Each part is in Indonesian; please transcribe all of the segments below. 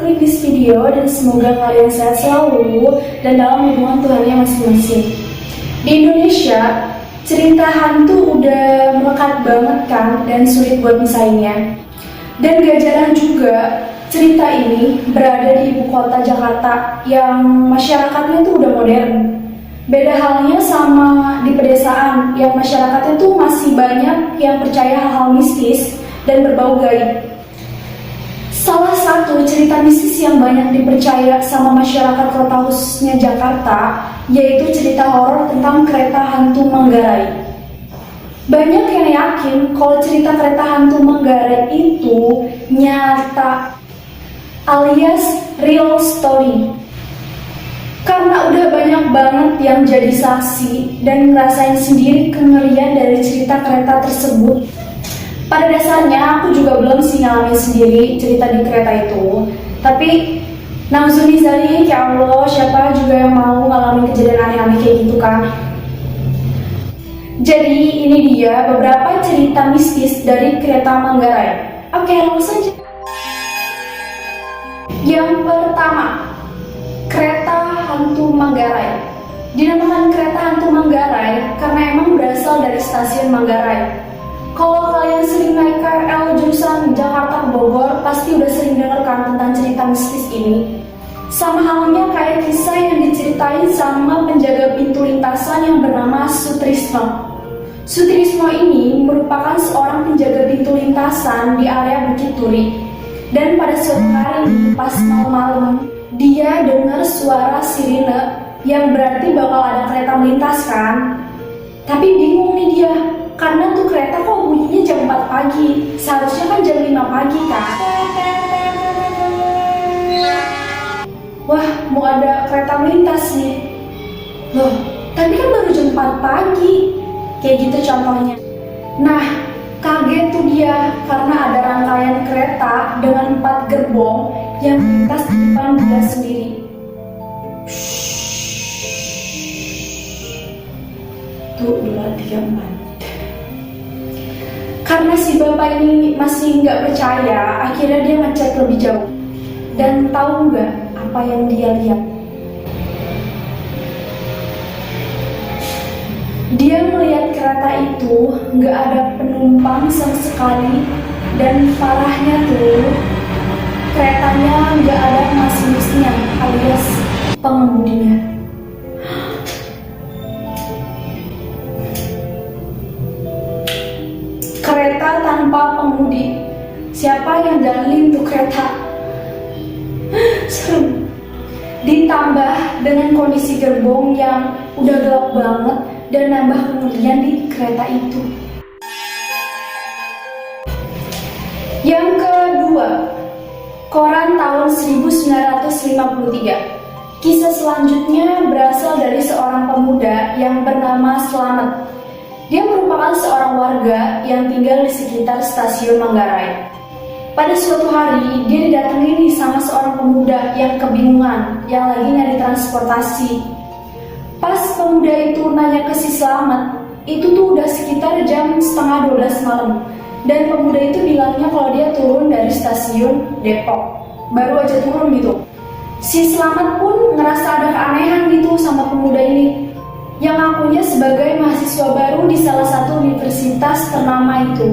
klik this video dan semoga kalian sehat selalu dan dalam lindungan Tuhannya masing-masing. Di Indonesia, cerita hantu udah melekat banget kan dan sulit buat misahinnya. Dan gak jarang juga cerita ini berada di ibu kota Jakarta yang masyarakatnya tuh udah modern. Beda halnya sama di pedesaan yang masyarakatnya tuh masih banyak yang percaya hal-hal mistis dan berbau gaib. Salah satu cerita mistis yang banyak dipercaya sama masyarakat kota khususnya Jakarta yaitu cerita horor tentang kereta hantu Manggarai. Banyak yang yakin kalau cerita kereta hantu Manggarai itu nyata alias real story. Karena udah banyak banget yang jadi saksi dan ngerasain sendiri kengerian dari cerita kereta tersebut. Pada dasarnya aku juga belum sih ngalamin sendiri cerita di kereta itu. Tapi na'udzubillah, ya Allah, siapa juga yang mau ngalamin kejadian aneh-aneh kayak gitu kan. Jadi ini dia beberapa cerita mistis dari kereta Manggarai. Oke, langsung saja. Yang pertama, kereta hantu Manggarai. Dinamakan kereta hantu Manggarai karena emang berasal dari stasiun Manggarai. Kalau kalian sering naik KRL jurusan Jakarta ke Bogor, pasti udah sering dengar kan tentang cerita mistis ini. Sama halnya kayak kisah yang diceritain sama penjaga pintu lintasan yang bernama Sutrisno. Sutrisno ini merupakan seorang penjaga pintu lintasan di area Bukit Turi. Dan pada suatu hari pas malam-malam, dia dengar suara sirine yang berarti bakal ada kereta melintas kan. Tapi bingung nih dia, karena tuh kereta kok bunyinya jam 4 pagi, seharusnya kan jam 5 pagi kan. Wah, mau ada kereta melintas nih. Loh, tapi kan baru jam 4 pagi. Kayak gitu contohnya. Nah, kaget tuh dia karena ada rangkaian kereta dengan 4 gerbong yang melintas di depan dia sendiri. Tuh, 2, 3, 4. Karena si bapak ini masih nggak percaya, akhirnya dia ngecek lebih jauh. Dan tahu nggak apa yang dia lihat? Dia melihat kereta itu nggak ada penumpang sama sekali. Dan parahnya tuh, keretanya nggak ada masinisnya alias pengemudinya. Kereta tanpa pengemudi. Siapa yang jalanin tuh kereta? Serem. Ditambah dengan kondisi gerbong yang udah gelap banget dan nambah kemudian di kereta itu. Yang kedua, koran tahun 1953. Kisah selanjutnya berasal dari seorang pemuda yang bernama Slamet. Dia merupakan seorang warga yang tinggal di sekitar stasiun Manggarai. Pada suatu hari, dia didatangi nih sama seorang pemuda yang kebingungan, yang lagi nyari transportasi. Pas pemuda itu nanya ke si Slamet, itu tuh udah sekitar jam setengah 12 malam. Dan pemuda itu bilangnya kalau dia turun dari stasiun Depok. Baru aja turun gitu. Si Slamet pun ngerasa ada keanehan gitu sama pemuda ini, yang ngakunya sebagai mahasiswa baru di salah satu universitas ternama itu.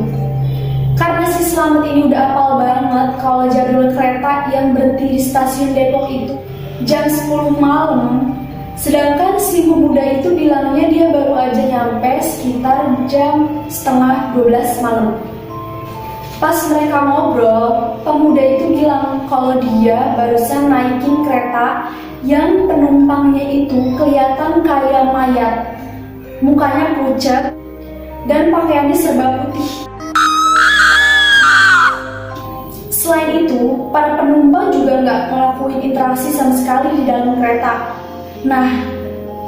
Karena si Slamet ini udah hafal banget kalau jadwal kereta yang berhenti di stasiun Depok itu jam 10 malam, sedangkan si pemuda itu bilangnya dia baru aja nyampe sekitar jam setengah 12 malam. Pas mereka ngobrol, pemuda itu bilang kalau dia barusan naikin kereta yang penumpangnya itu kelihatan kayak mayat, mukanya pucat dan pakaiannya serba putih. Selain itu, para penumpang juga nggak ngelakuin interaksi sama sekali di dalam kereta. Nah,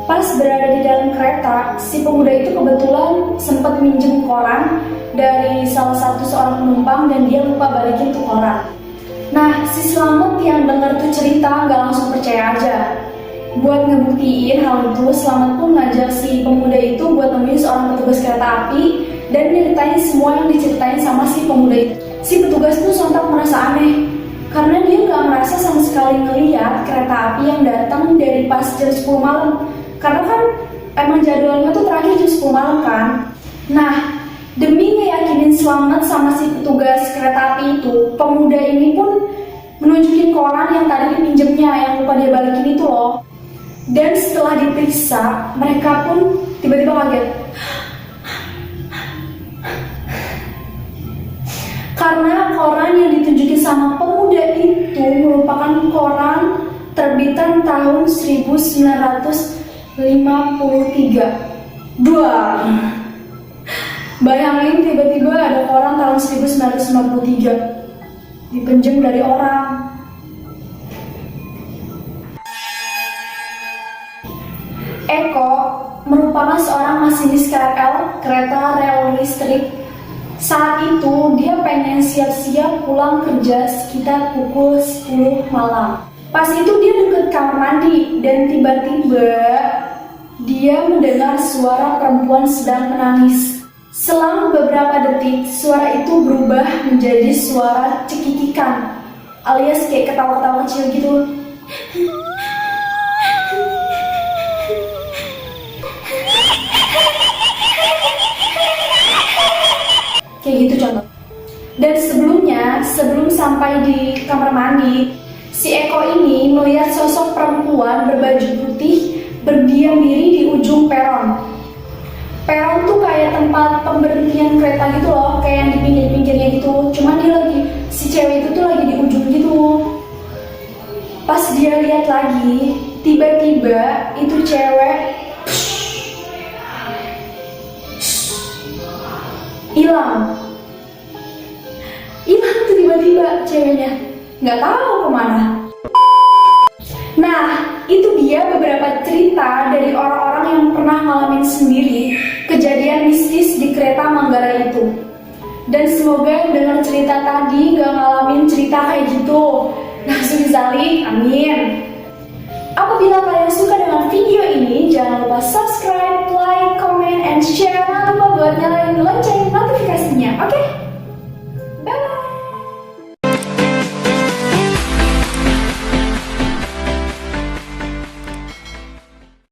pas berada di dalam kereta, si pemuda itu kebetulan sempat minjem koran dari salah satu seorang penumpang dan dia lupa balikin tuh koran. Nah, si Slamet yang dengar tuh cerita nggak langsung percaya aja. Buat ngebuktiin hal itu, Slamet pun ngajak si pemuda itu buat nemuin seorang petugas kereta api dan nyeritain semua yang diceritain sama si pemuda itu. Si petugas tuh sontak merasa aneh karena dia nggak merasa sama sekali ngeliat kereta api yang datang dari pas jam 10 malam. Karena kan emang jadwalnya tuh terakhir jam 10 malam kan. Nah, demi ngeyakinin selamat sama si petugas kereta api itu, pemuda ini pun menunjukin koran yang tadi dipinjemnya, yang lupa dia balikin itu loh. Dan setelah diperiksa, mereka pun tiba-tiba kaget. Karena koran yang ditunjukin sama pemuda itu merupakan koran terbitan tahun 1953. Dua. Bayangin tiba-tiba ada koran tahun 1953 dipinjam dari orang. Eko merupakan seorang masinis KRL, kereta rel listrik. Saat itu dia pengen siap-siap pulang kerja sekitar pukul 10 malam. Pas itu dia deket kamar mandi dan tiba-tiba dia mendengar suara perempuan sedang menangis. Selang beberapa detik, suara itu berubah menjadi suara cekikikan, alias kayak ketawa-ketawa kecil gitu. Kayak gitu contoh. Dan sebelum sampai di kamar mandi, si Eko ini melihat sosok perempuan berbaju putih berdiam diri di ujung peron. Peron tuh kayak tempat pemberhentian kereta gitu loh, kayak yang di pinggir-pinggirnya gitu. Cuman si cewek itu tuh lagi di ujung gitu. Pas dia lihat lagi, tiba-tiba itu cewek hilang tuh tiba-tiba ceweknya, nggak tahu kemana. Nah, itu dia beberapa cerita dari orang-orang yang pernah ngalamin sendiri kejadian mistis di kereta Manggarai itu. Dan semoga yang dengar cerita tadi gak ngalamin cerita kayak gitu. Langsung disalik, amin. Apabila kalian suka dengan video ini, jangan lupa subscribe, like, comment, and share. Jangan lupa buat nyalain lonceng notifikasi